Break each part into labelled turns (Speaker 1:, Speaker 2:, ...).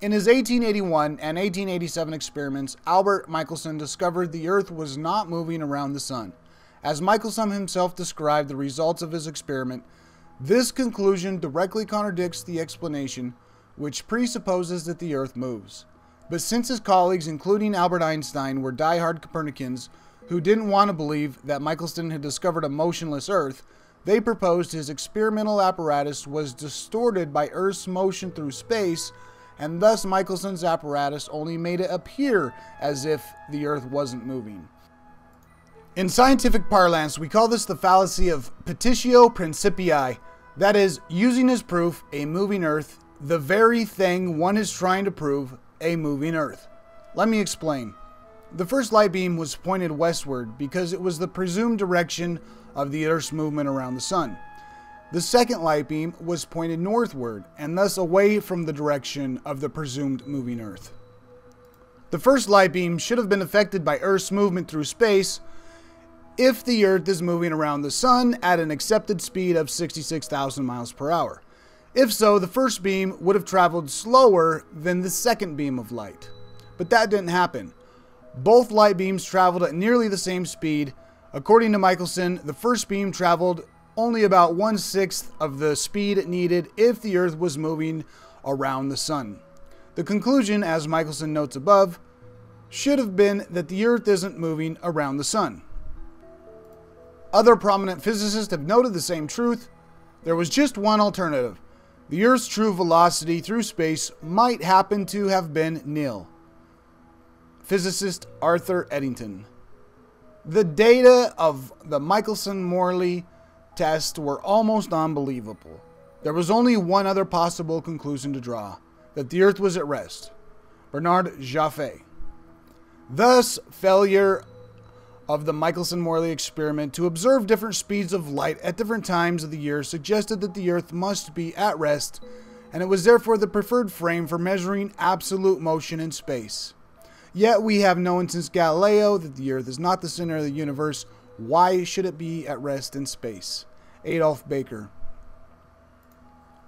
Speaker 1: In his 1881 and 1887 experiments, Albert Michelson discovered the Earth was not moving around the Sun. As Michelson himself described the results of his experiment, this conclusion directly contradicts the explanation, which presupposes that the Earth moves. But since his colleagues, including Albert Einstein, were die-hard Copernicans who didn't want to believe that Michelson had discovered a motionless Earth, they proposed his experimental apparatus was distorted by Earth's motion through space, and thus Michelson's apparatus only made it appear as if the Earth wasn't moving. In scientific parlance, we call this the fallacy of petitio principii, that is, using as proof a moving Earth, the very thing one is trying to prove, a moving Earth. Let me explain. The first light beam was pointed westward because it was the presumed direction of the Earth's movement around the Sun. The second light beam was pointed northward, and thus away from the direction of the presumed moving Earth. The first light beam should have been affected by Earth's movement through space if the Earth is moving around the Sun at an accepted speed of 66,000 miles per hour. If so, the first beam would have traveled slower than the second beam of light. But that didn't happen. Both light beams traveled at nearly the same speed. According to Michelson, the first beam traveled only about 1/6 of the speed needed if the Earth was moving around the Sun. The conclusion, as Michelson notes above, should have been that the Earth isn't moving around the Sun. Other prominent physicists have noted the same truth. There was just one alternative. The Earth's true velocity through space might happen to have been nil. Physicist Arthur Eddington. The data of the Michelson-Morley test were almost unbelievable. There was only one other possible conclusion to draw, that the Earth was at rest. Bernard Jaffe. Thus, failure of the Michelson-Morley experiment to observe different speeds of light at different times of the year suggested that the Earth must be at rest, and it was therefore the preferred frame for measuring absolute motion in space. Yet we have known since Galileo that the Earth is not the center of the universe. Why should it be at rest in space? Adolf Baker.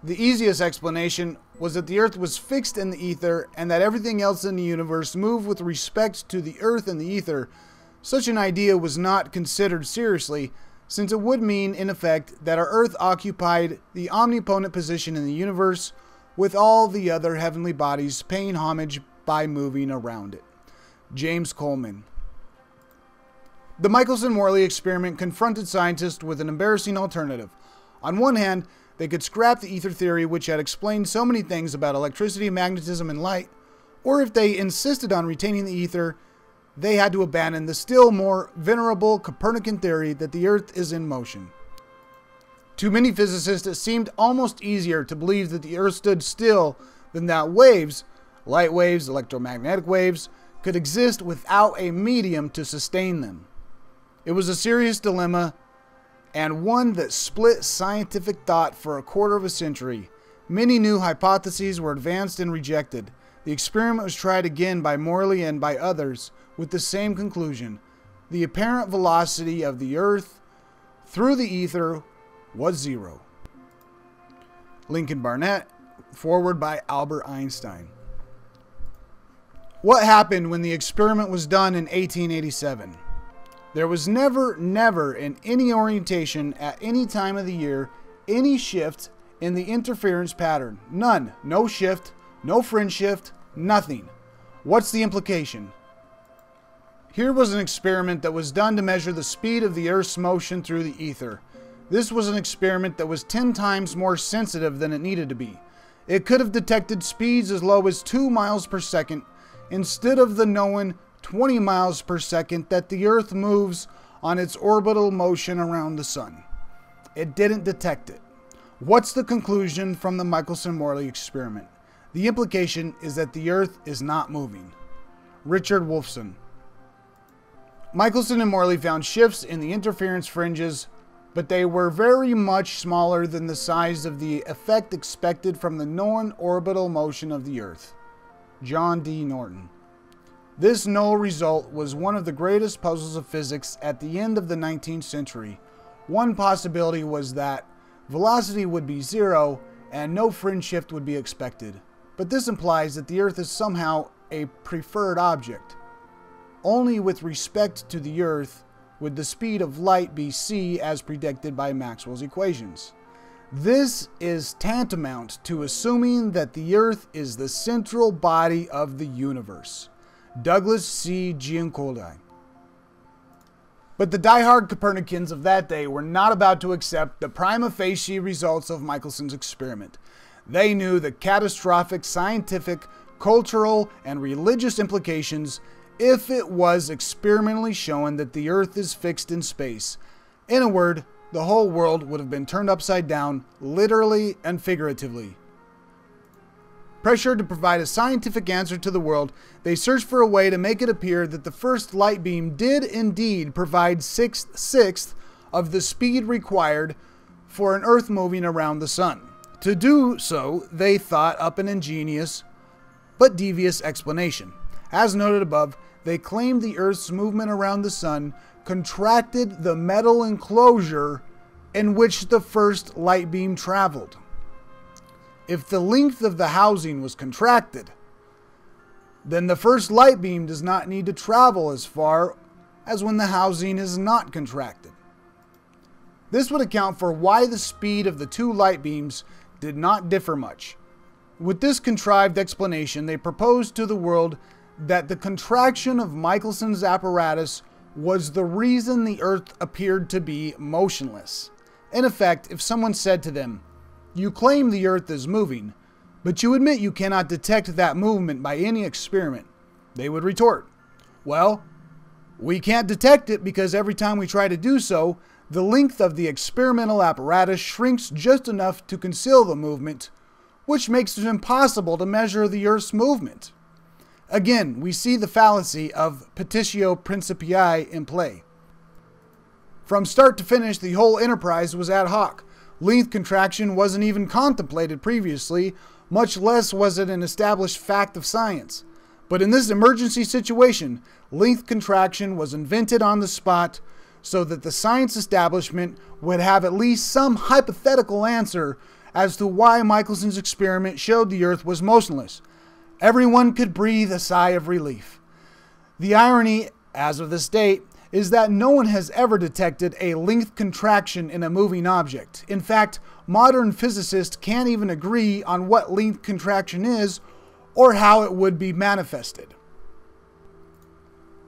Speaker 1: The easiest explanation was that the Earth was fixed in the ether and that everything else in the universe moved with respect to the Earth and the ether. Such an idea was not considered seriously, since it would mean, in effect, that our Earth occupied the omnipotent position in the universe, with all the other heavenly bodies paying homage by moving around it. James Coleman. The Michelson-Morley experiment confronted scientists with an embarrassing alternative. On one hand, they could scrap the ether theory, which had explained so many things about electricity, magnetism, and light, or if they insisted on retaining the ether, they had to abandon the still more venerable Copernican theory that the Earth is in motion. To many physicists, it seemed almost easier to believe that the Earth stood still than that waves, light waves, electromagnetic waves, could exist without a medium to sustain them. It was a serious dilemma, and one that split scientific thought for a quarter of a century. Many new hypotheses were advanced and rejected. The experiment was tried again by Morley and by others, with the same conclusion. The apparent velocity of the Earth through the ether was zero. Lincoln Barnett, foreword by Albert Einstein. What happened when the experiment was done in 1887? There was never in any orientation at any time of the year any shift in the interference pattern. None. No shift, no fringe shift, nothing. What's the implication? Here was an experiment that was done to measure the speed of the Earth's motion through the ether. This was an experiment that was 10 times more sensitive than it needed to be. It could have detected speeds as low as 2 miles per second instead of the known 20 miles per second that the Earth moves on its orbital motion around the Sun. It didn't detect it. What's the conclusion from the Michelson-Morley experiment? The implication is that the Earth is not moving. Richard Wolfson. Michelson and Morley found shifts in the interference fringes, but they were very much smaller than the size of the effect expected from the known orbital motion of the Earth. John D. Norton. This null result was one of the greatest puzzles of physics at the end of the 19th century. One possibility was that velocity would be zero and no fringe shift would be expected. But this implies that the Earth is somehow a preferred object. Only with respect to the Earth would the speed of light be c as predicted by Maxwell's equations. This is tantamount to assuming that the Earth is the central body of the universe. Douglas C. Giancola. But the diehard Copernicans of that day were not about to accept the prima facie results of Michelson's experiment. They knew the catastrophic scientific, cultural, and religious implications if it was experimentally shown that the Earth is fixed in space. In a word, the whole world would have been turned upside down, literally and figuratively. Pressured to provide a scientific answer to the world, they searched for a way to make it appear that the first light beam did indeed provide sixth of the speed required for an Earth moving around the Sun. To do so, they thought up an ingenious but devious explanation. As noted above, they claimed the Earth's movement around the Sun contracted the metal enclosure in which the first light beam traveled. If the length of the housing was contracted, then the first light beam does not need to travel as far as when the housing is not contracted. This would account for why the speed of the two light beams did not differ much. With this contrived explanation, they proposed to the world that the contraction of Michelson's apparatus was the reason the Earth appeared to be motionless. In effect, if someone said to them, "You claim the Earth is moving, but you admit you cannot detect that movement by any experiment," they would retort, "Well, we can't detect it because every time we try to do so, the length of the experimental apparatus shrinks just enough to conceal the movement, which makes it impossible to measure the Earth's movement." Again, we see the fallacy of petitio principii in play. From start to finish, the whole enterprise was ad hoc. Length contraction wasn't even contemplated previously, much less was it an established fact of science. But in this emergency situation, length contraction was invented on the spot so that the science establishment would have at least some hypothetical answer as to why Michelson's experiment showed the Earth was motionless. Everyone could breathe a sigh of relief. The irony, as of this date, is that no one has ever detected a length contraction in a moving object. In fact, modern physicists can't even agree on what length contraction is or how it would be manifested.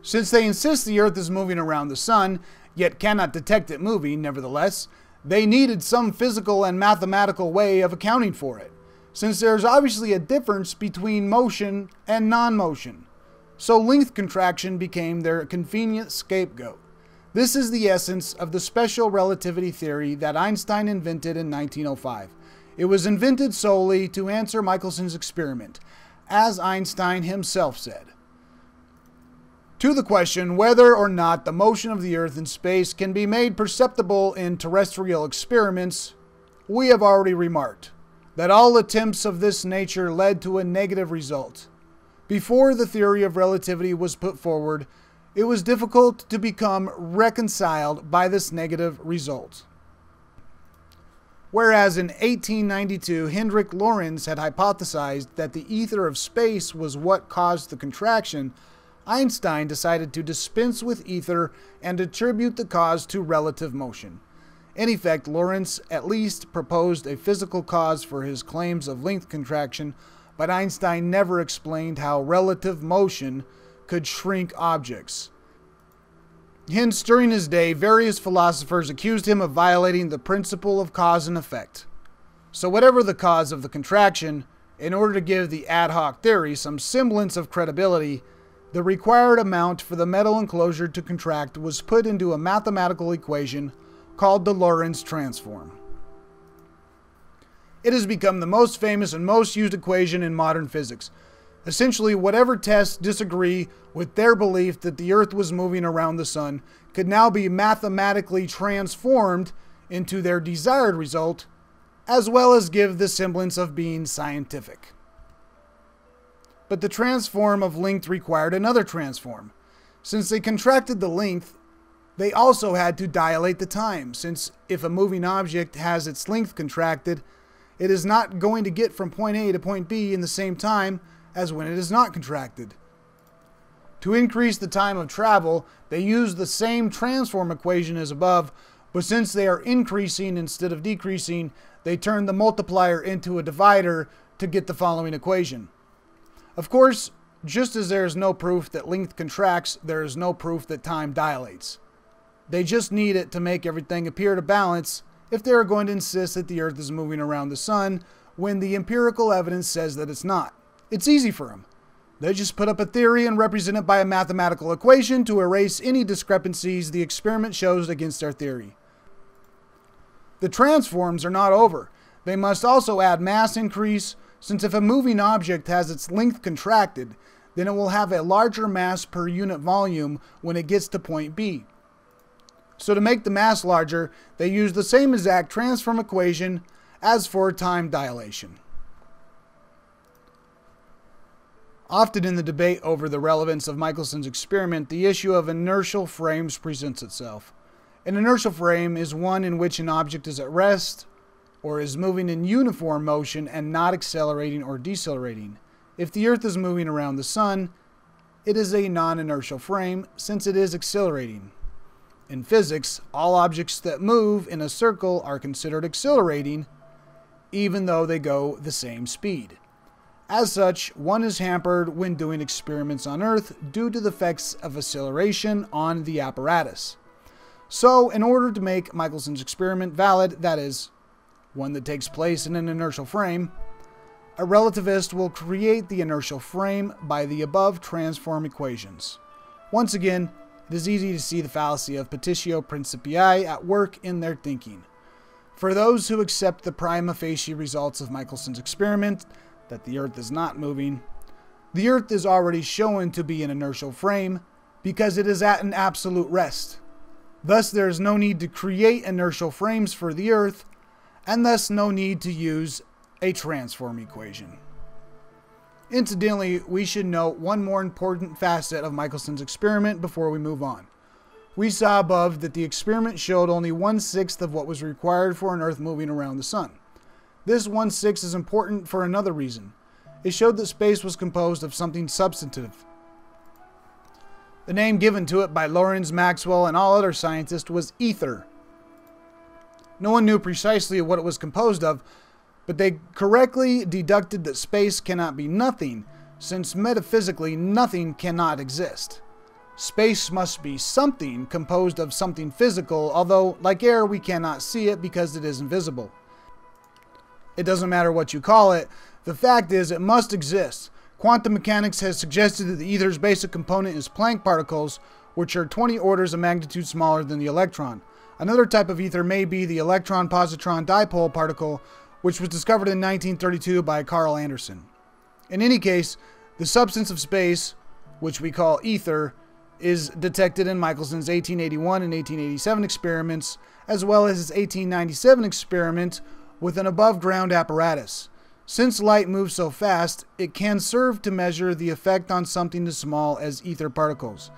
Speaker 1: Since they insist the Earth is moving around the Sun, yet cannot detect it moving, nevertheless, they needed some physical and mathematical way of accounting for it, since there's obviously a difference between motion and non-motion. So length contraction became their convenient scapegoat. This is the essence of the special relativity theory that Einstein invented in 1905. It was invented solely to answer Michelson's experiment, as Einstein himself said. To the question whether or not the motion of the Earth in space can be made perceptible in terrestrial experiments, we have already remarked that all attempts of this nature led to a negative result. Before the theory of relativity was put forward, it was difficult to become reconciled by this negative result. Whereas in 1892, Hendrik Lorentz had hypothesized that the ether of space was what caused the contraction, Einstein decided to dispense with ether and attribute the cause to relative motion. In effect, Lorentz at least proposed a physical cause for his claims of length contraction, but Einstein never explained how relative motion could shrink objects. Hence, during his day, various philosophers accused him of violating the principle of cause and effect. So whatever the cause of the contraction, in order to give the ad hoc theory some semblance of credibility, the required amount for the metal enclosure to contract was put into a mathematical equation called the Lorentz transform. It has become the most famous and most used equation in modern physics. Essentially, whatever tests disagree with their belief that the Earth was moving around the Sun could now be mathematically transformed into their desired result, as well as give the semblance of being scientific. But the transform of length required another transform. Since they contracted the length, they also had to dilate the time, since if a moving object has its length contracted, it is not going to get from point A to point B in the same time as when it is not contracted. To increase the time of travel, they use the same transform equation as above, but since they are increasing instead of decreasing, they turn the multiplier into a divider to get the following equation. Of course, just as there is no proof that length contracts, there is no proof that time dilates. They just need it to make everything appear to balance if they are going to insist that the Earth is moving around the Sun when the empirical evidence says that it's not. It's easy for them. They just put up a theory and represent it by a mathematical equation to erase any discrepancies the experiment shows against their theory. The transforms are not over. They must also add mass increase, since if a moving object has its length contracted, then it will have a larger mass per unit volume when it gets to point B. So to make the mass larger, they use the same exact transform equation as for time dilation. Often in the debate over the relevance of Michelson's experiment, the issue of inertial frames presents itself. An inertial frame is one in which an object is at rest or is moving in uniform motion and not accelerating or decelerating. If the Earth is moving around the Sun, it is a non-inertial frame since it is accelerating. In physics, all objects that move in a circle are considered accelerating, even though they go the same speed. As such, one is hampered when doing experiments on Earth due to the effects of acceleration on the apparatus. So, in order to make Michelson's experiment valid, that is, one that takes place in an inertial frame, a relativist will create the inertial frame by the above transform equations. Once again, it is easy to see the fallacy of petitio principii at work in their thinking. For those who accept the prima facie results of Michelson's experiment, that the Earth is not moving, the Earth is already shown to be an inertial frame because it is at an absolute rest. Thus, there is no need to create inertial frames for the Earth, and thus no need to use a transform equation. Incidentally, we should note one more important facet of Michelson's experiment before we move on. We saw above that the experiment showed only 1/6 of what was required for an Earth moving around the Sun. This 1/6 is important for another reason. It showed that space was composed of something substantive. The name given to it by Lorentz, Maxwell, and all other scientists was ether. No one knew precisely what it was composed of, but they correctly deducted that space cannot be nothing, since metaphysically nothing cannot exist. Space must be something composed of something physical, although, like air, we cannot see it because it is invisible. It doesn't matter what you call it, the fact is it must exist. Quantum mechanics has suggested that the ether's basic component is Planck particles, which are 20 orders of magnitude smaller than the electron. Another type of ether may be the electron-positron dipole particle, which was discovered in 1932 by Carl Anderson. In any case, the substance of space, which we call ether, is detected in Michelson's 1881 and 1887 experiments, as well as his 1897 experiment with an above-ground apparatus. Since light moves so fast, it can serve to measure the effect on something as small as ether particles.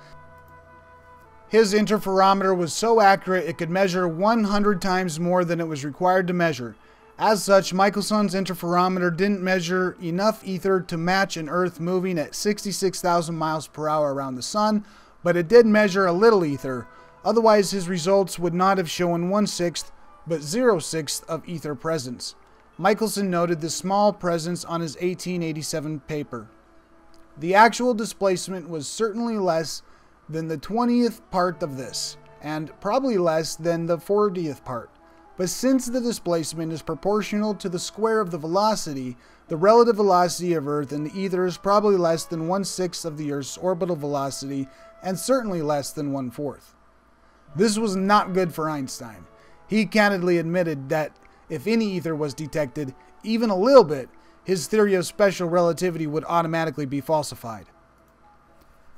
Speaker 1: His interferometer was so accurate it could measure 100 times more than it was required to measure. As such, Michelson's interferometer didn't measure enough ether to match an Earth moving at 66,000 miles per hour around the Sun, but it did measure a little ether. Otherwise, his results would not have shown 1/6, but 0/6 of ether presence. Michelson noted the small presence on his 1887 paper. The actual displacement was certainly less than the 20th part of this, and probably less than the 40th part. But since the displacement is proportional to the square of the velocity, the relative velocity of Earth in the ether is probably less than 1/6 of the Earth's orbital velocity, and certainly less than 1/4. This was not good for Einstein. He candidly admitted that if any ether was detected, even a little bit, his theory of special relativity would automatically be falsified.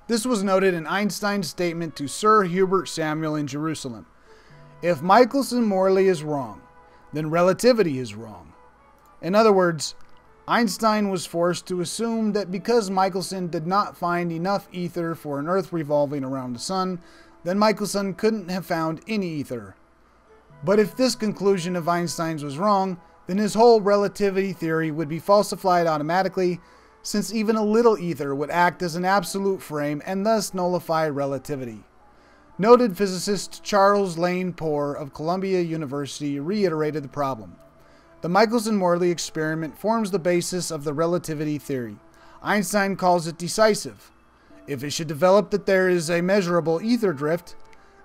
Speaker 1: This was noted in Einstein's statement to Sir Hubert Samuel in Jerusalem. If Michelson-Morley is wrong, then relativity is wrong. In other words, Einstein was forced to assume that because Michelson did not find enough ether for an Earth revolving around the Sun, then Michelson couldn't have found any ether. But if this conclusion of Einstein's was wrong, then his whole relativity theory would be falsified automatically, since even a little ether would act as an absolute frame and thus nullify relativity. Noted physicist Charles Lane Poore of Columbia University reiterated the problem. The Michelson-Morley experiment forms the basis of the relativity theory. Einstein calls it decisive. If it should develop that there is a measurable ether drift,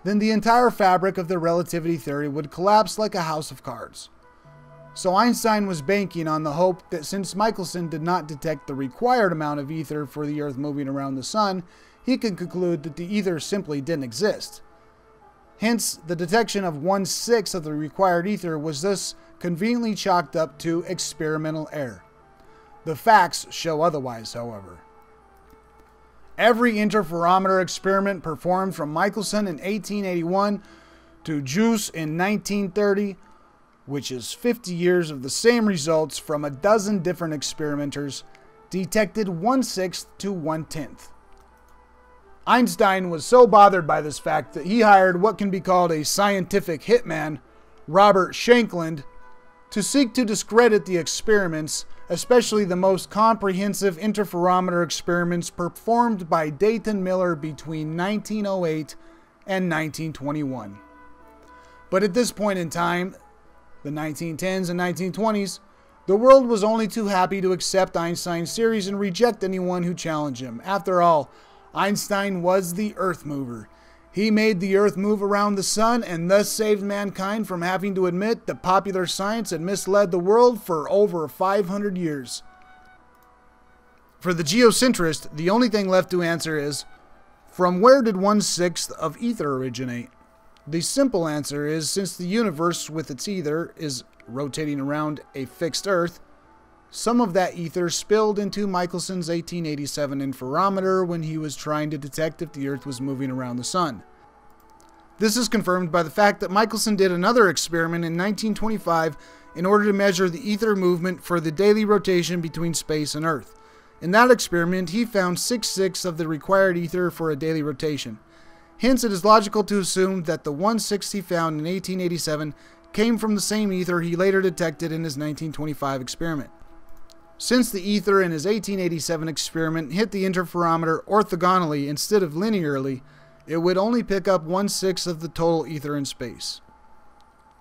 Speaker 1: then the entire fabric of the relativity theory would collapse like a house of cards. So Einstein was banking on the hope that since Michelson did not detect the required amount of ether for the Earth moving around the Sun, he could conclude that the ether simply didn't exist. Hence, the detection of 1/6 of the required ether was thus conveniently chalked up to experimental error. The facts show otherwise, however. Every interferometer experiment performed from Michelson in 1881 to Juice in 1930, which is 50 years of the same results from a dozen different experimenters, detected 1/6 to 1/10. Einstein was so bothered by this fact that he hired what can be called a scientific hitman, Robert Shankland, to seek to discredit the experiments, especially the most comprehensive interferometer experiments performed by Dayton Miller between 1908 and 1921. But at this point in time, the 1910s and 1920s, the world was only too happy to accept Einstein's theories and reject anyone who challenged him. After all, Einstein was the Earth mover. He made the Earth move around the Sun and thus saved mankind from having to admit that popular science had misled the world for over 500 years. For the geocentrist, the only thing left to answer is, from where did 1/6 of ether originate? The simple answer is, since the universe with its ether is rotating around a fixed Earth, some of that ether spilled into Michelson's 1887 interferometer when he was trying to detect if the Earth was moving around the Sun. This is confirmed by the fact that Michelson did another experiment in 1925 in order to measure the ether movement for the daily rotation between space and Earth. In that experiment, he found 6/6 of the required ether for a daily rotation. Hence, it is logical to assume that the 1/6 he found in 1887 came from the same ether he later detected in his 1925 experiment. Since the ether in his 1887 experiment hit the interferometer orthogonally instead of linearly, it would only pick up 1/6 of the total ether in space.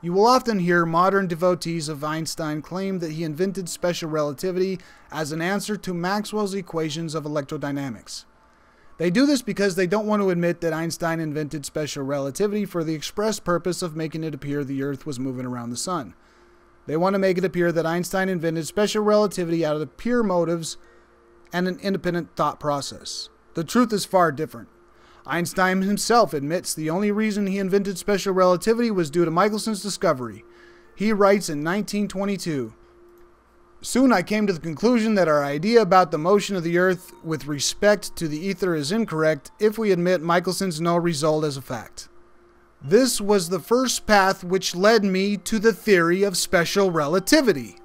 Speaker 1: You will often hear modern devotees of Einstein claim that he invented special relativity as an answer to Maxwell's equations of electrodynamics. They do this because they don't want to admit that Einstein invented special relativity for the express purpose of making it appear the Earth was moving around the Sun. They want to make it appear that Einstein invented special relativity out of pure motives and an independent thought process. The truth is far different. Einstein himself admits the only reason he invented special relativity was due to Michelson's discovery. He writes in 1922, "Soon I came to the conclusion that our idea about the motion of the Earth with respect to the ether is incorrect if we admit Michelson's null result as a fact. This was the first path which led me to the theory of special relativity."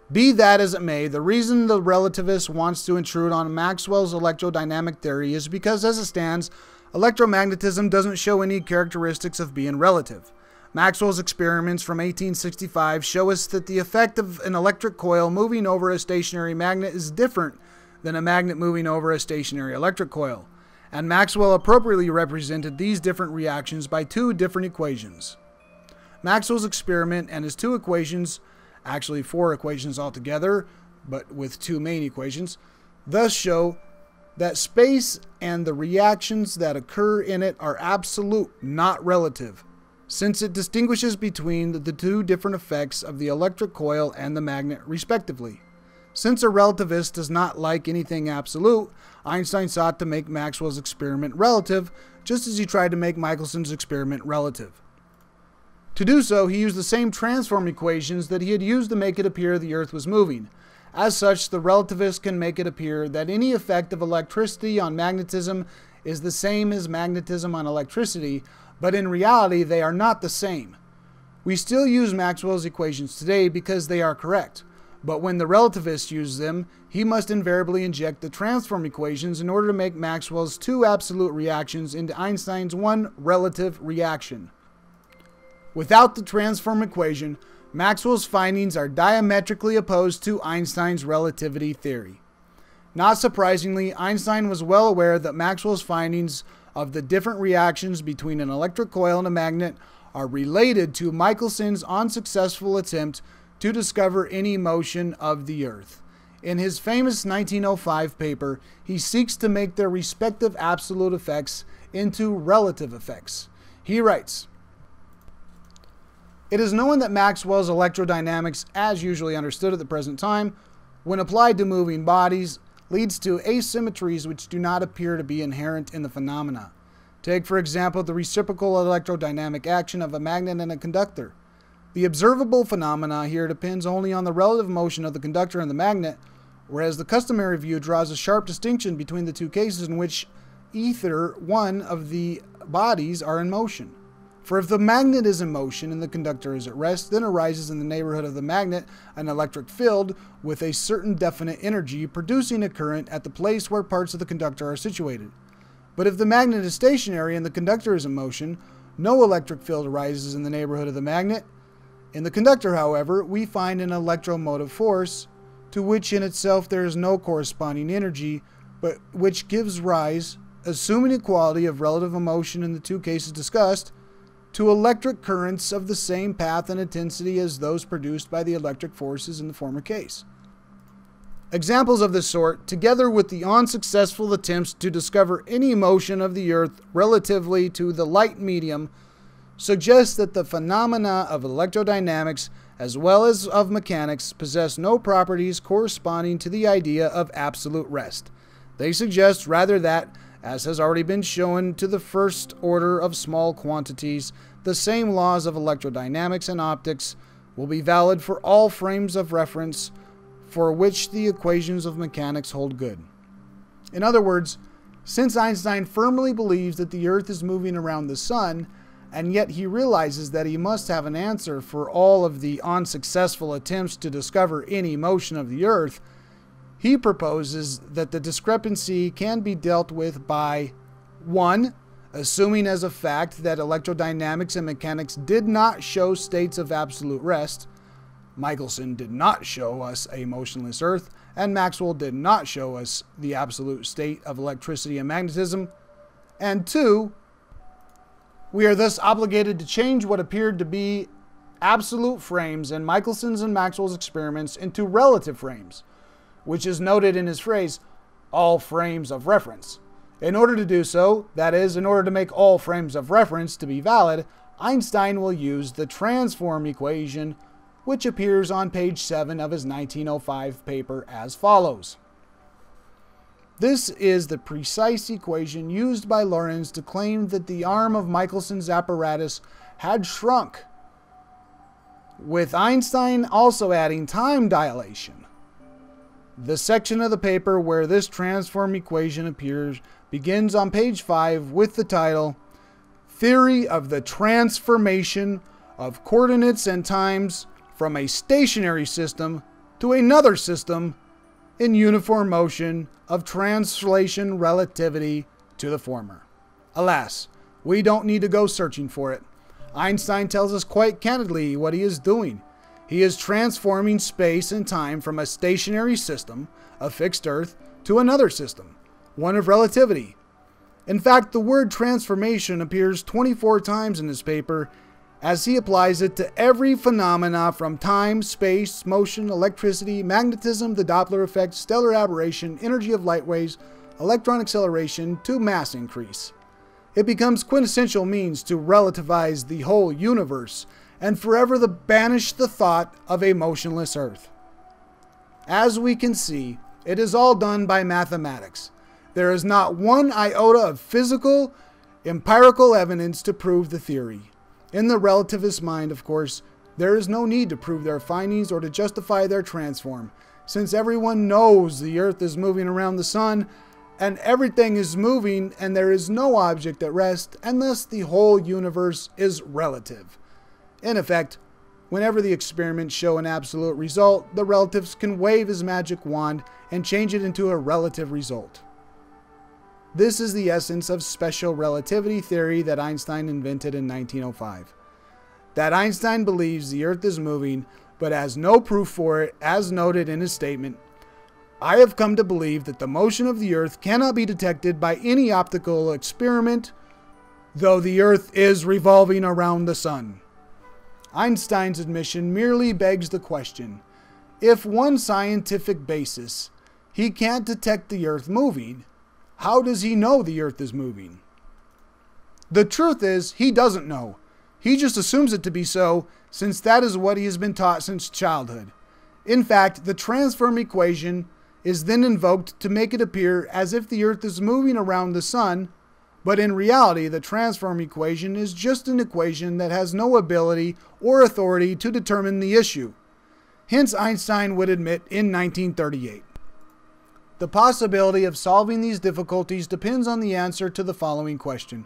Speaker 1: Be that as it may, the reason the relativist wants to intrude on Maxwell's electrodynamic theory is because, as it stands, electromagnetism doesn't show any characteristics of being relative. Maxwell's experiments from 1865 show us that the effect of an electric coil moving over a stationary magnet is different than a magnet moving over a stationary electric coil, and Maxwell appropriately represented these different reactions by two different equations. Maxwell's experiment and his two equations, actually four equations altogether, but with two main equations, thus show that space and the reactions that occur in it are absolute, not relative, since it distinguishes between the two different effects of the electric coil and the magnet respectively. Since a relativist does not like anything absolute, Einstein sought to make Maxwell's experiment relative, just as he tried to make Michelson's experiment relative. To do so, he used the same transform equations that he had used to make it appear the Earth was moving. As such, the relativist can make it appear that any effect of electricity on magnetism is the same as magnetism on electricity, but in reality they are not the same. We still use Maxwell's equations today because they are correct, but when the relativist uses them, he must invariably inject the transform equations in order to make Maxwell's two absolute reactions into Einstein's one relative reaction. Without the transform equation, Maxwell's findings are diametrically opposed to Einstein's relativity theory. Not surprisingly, Einstein was well aware that Maxwell's findings of the different reactions between an electric coil and a magnet are related to Michelson's unsuccessful attempt to discover any motion of the Earth. In his famous 1905 paper, he seeks to make their respective absolute effects into relative effects. He writes, "It is known that Maxwell's electrodynamics, as usually understood at the present time, when applied to moving bodies, leads to asymmetries which do not appear to be inherent in the phenomena. Take, for example, the reciprocal electrodynamic action of a magnet and a conductor. The observable phenomena here depends only on the relative motion of the conductor and the magnet, whereas the customary view draws a sharp distinction between the two cases in which either one of the bodies are in motion. For if the magnet is in motion and the conductor is at rest, then arises in the neighborhood of the magnet an electric field with a certain definite energy, producing a current at the place where parts of the conductor are situated. But if the magnet is stationary and the conductor is in motion, no electric field arises in the neighborhood of the magnet. In the conductor, however, we find an electromotive force, to which in itself there is no corresponding energy, but which gives rise, assuming equality of relative motion in the two cases discussed, to electric currents of the same path and intensity as those produced by the electric forces in the former case." Examples of this sort, together with the unsuccessful attempts to discover any motion of the Earth relatively to the light medium, suggest that the phenomena of electrodynamics as well as of mechanics possess no properties corresponding to the idea of absolute rest. They suggest rather that, as has already been shown to the first order of small quantities, the same laws of electrodynamics and optics will be valid for all frames of reference for which the equations of mechanics hold good. In other words, since Einstein firmly believes that the Earth is moving around the Sun, and yet he realizes that he must have an answer for all of the unsuccessful attempts to discover any motion of the Earth, he proposes that the discrepancy can be dealt with by 1. Assuming as a fact that electrodynamics and mechanics did not show states of absolute rest. Michelson did not show us a motionless Earth, and Maxwell did not show us the absolute state of electricity and magnetism. And 2, we are thus obligated to change what appeared to be absolute frames in Michelson's and Maxwell's experiments into relative frames, which is noted in his phrase, all frames of reference. In order to do so, that is, in order to make all frames of reference to be valid, Einstein will use the transform equation, which appears on page 7 of his 1905 paper as follows. This is the precise equation used by Lorentz to claim that the arm of Michelson's apparatus had shrunk, with Einstein also adding time dilation. The section of the paper where this transform equation appears begins on page 5 with the title, Theory of the Transformation of Coordinates and Times from a Stationary System to Another System in Uniform Motion of Translation Relativity to the Former. Alas, we don't need to go searching for it. Einstein tells us quite candidly what he is doing. He is transforming space and time from a stationary system, a fixed Earth, to another system, one of relativity. In fact, the word transformation appears 24 times in his paper as he applies it to every phenomena from time, space, motion, electricity, magnetism, the Doppler effect, stellar aberration, energy of light waves, electron acceleration, to mass increase. It becomes quintessential means to relativize the whole universe and forever banish the thought of a motionless Earth. As we can see, it is all done by mathematics. There is not one iota of physical, empirical evidence to prove the theory. In the relativist mind, of course, there is no need to prove their findings or to justify their transform, since everyone knows the Earth is moving around the Sun, and everything is moving, and there is no object at rest, and thus the whole universe is relative. In effect, whenever the experiments show an absolute result, the relativist can wave his magic wand and change it into a relative result. This is the essence of special relativity theory that Einstein invented in 1905. that Einstein believes the Earth is moving, but has no proof for it, as noted in his statement. I have come to believe that the motion of the Earth cannot be detected by any optical experiment, though the Earth is revolving around the Sun. Einstein's admission merely begs the question, if one scientific basis, he can't detect the Earth moving, how does he know the Earth is moving? The truth is, he doesn't know. He just assumes it to be so, since that is what he has been taught since childhood. In fact, the transform equation is then invoked to make it appear as if the Earth is moving around the Sun, but in reality, the transform equation is just an equation that has no ability or authority to determine the issue. Hence, Einstein would admit in 1938. The possibility of solving these difficulties depends on the answer to the following question.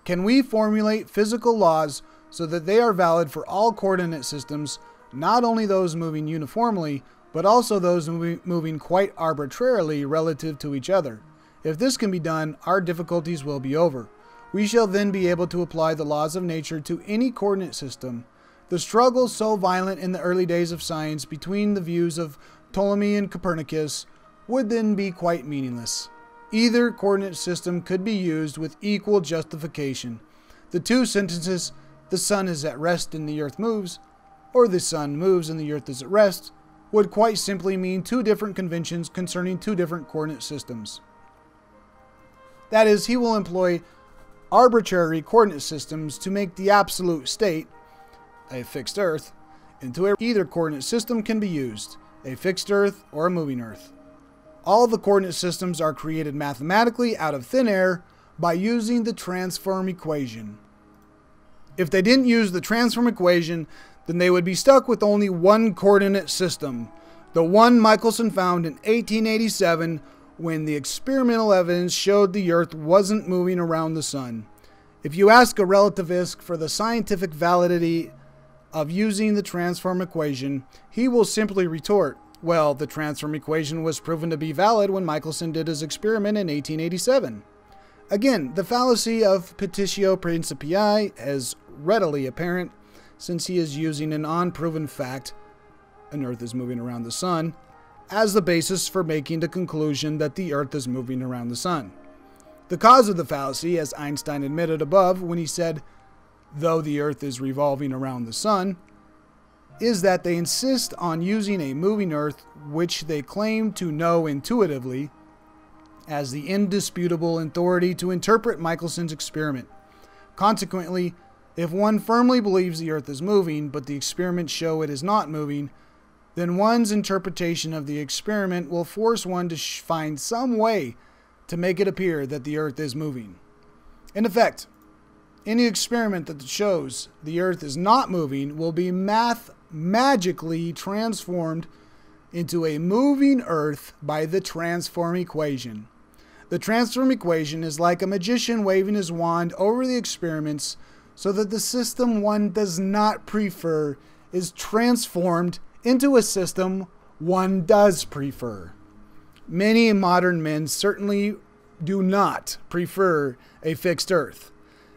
Speaker 1: Can we formulate physical laws so that they are valid for all coordinate systems, not only those moving uniformly, but also those moving quite arbitrarily relative to each other? If this can be done, our difficulties will be over. We shall then be able to apply the laws of nature to any coordinate system. The struggle so violent in the early days of science between the views of Ptolemy and Copernicus would then be quite meaningless. Either coordinate system could be used with equal justification. The two sentences, the sun is at rest and the earth moves, or the sun moves and the earth is at rest, would quite simply mean two different conventions concerning two different coordinate systems. That is, he will employ arbitrary coordinate systems to make the absolute state, a fixed earth, into either coordinate system can be used, a fixed earth or a moving earth. All the coordinate systems are created mathematically out of thin air by using the transform equation. If they didn't use the transform equation, then they would be stuck with only one coordinate system, the one Michelson found in 1887 when the experimental evidence showed the Earth wasn't moving around the Sun. If you ask a relativist for the scientific validity of using the transform equation, he will simply retort, well, the transform equation was proven to be valid when Michelson did his experiment in 1887. Again, the fallacy of petitio principii is readily apparent since he is using an unproven fact, an Earth is moving around the Sun, as the basis for making the conclusion that the Earth is moving around the Sun. The cause of the fallacy, as Einstein admitted above when he said, though the Earth is revolving around the Sun, is that they insist on using a moving Earth which they claim to know intuitively as the indisputable authority to interpret Michelson's experiment. Consequently, if one firmly believes the Earth is moving, but the experiments show it is not moving, then one's interpretation of the experiment will force one to find some way to make it appear that the Earth is moving. In effect, any experiment that shows the Earth is not moving will be magically transformed into a moving Earth by the transform equation. The transform equation is like a magician waving his wand over the experiments so that the system one does not prefer is transformed into a system one does prefer. Many modern men certainly do not prefer a fixed Earth,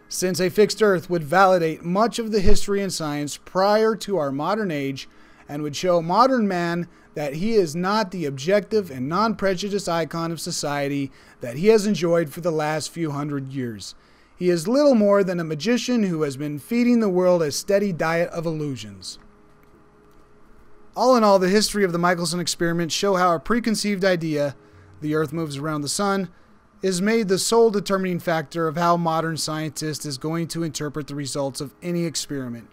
Speaker 1: since a fixed Earth would validate much of the history and science prior to our modern age and would show modern man that he is not the objective and non-prejudiced icon of society that he has enjoyed for the last few hundred years. He is little more than a magician who has been feeding the world a steady diet of illusions. All in all, the history of the Michelson experiment show how a preconceived idea, the Earth moves around the Sun, is made the sole determining factor of how modern scientist is going to interpret the results of any experiment.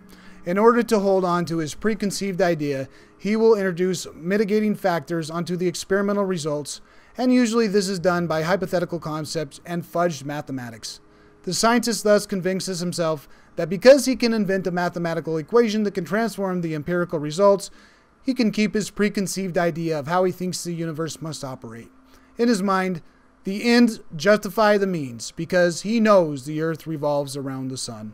Speaker 1: In order to hold on to his preconceived idea, he will introduce mitigating factors onto the experimental results, and usually this is done by hypothetical concepts and fudged mathematics. The scientist thus convinces himself that because he can invent a mathematical equation that can transform the empirical results, he can keep his preconceived idea of how he thinks the universe must operate. In his mind, the ends justify the means because he knows the Earth revolves around the Sun.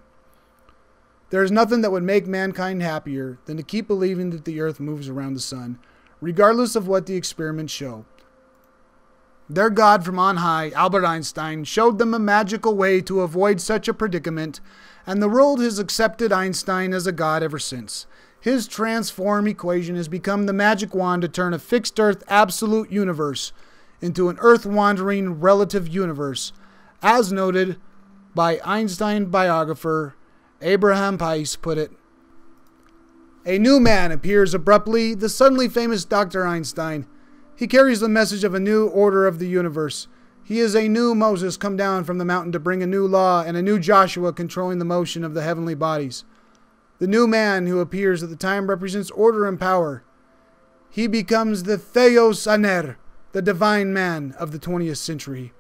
Speaker 1: There is nothing that would make mankind happier than to keep believing that the Earth moves around the Sun, regardless of what the experiments show. Their God from on high, Albert Einstein, showed them a magical way to avoid such a predicament, and the world has accepted Einstein as a god ever since. His transform equation has become the magic wand to turn a fixed Earth absolute universe into an Earth-wandering relative universe, as noted by Einstein biographer Abraham Pais put it. A new man appears abruptly, the suddenly famous Dr. Einstein. He carries the message of a new order of the universe. He is a new Moses come down from the mountain to bring a new law and a new Joshua controlling the motion of the heavenly bodies. The new man who appears at the time represents order and power. He becomes the Theos Aner, the divine man of the 20th century.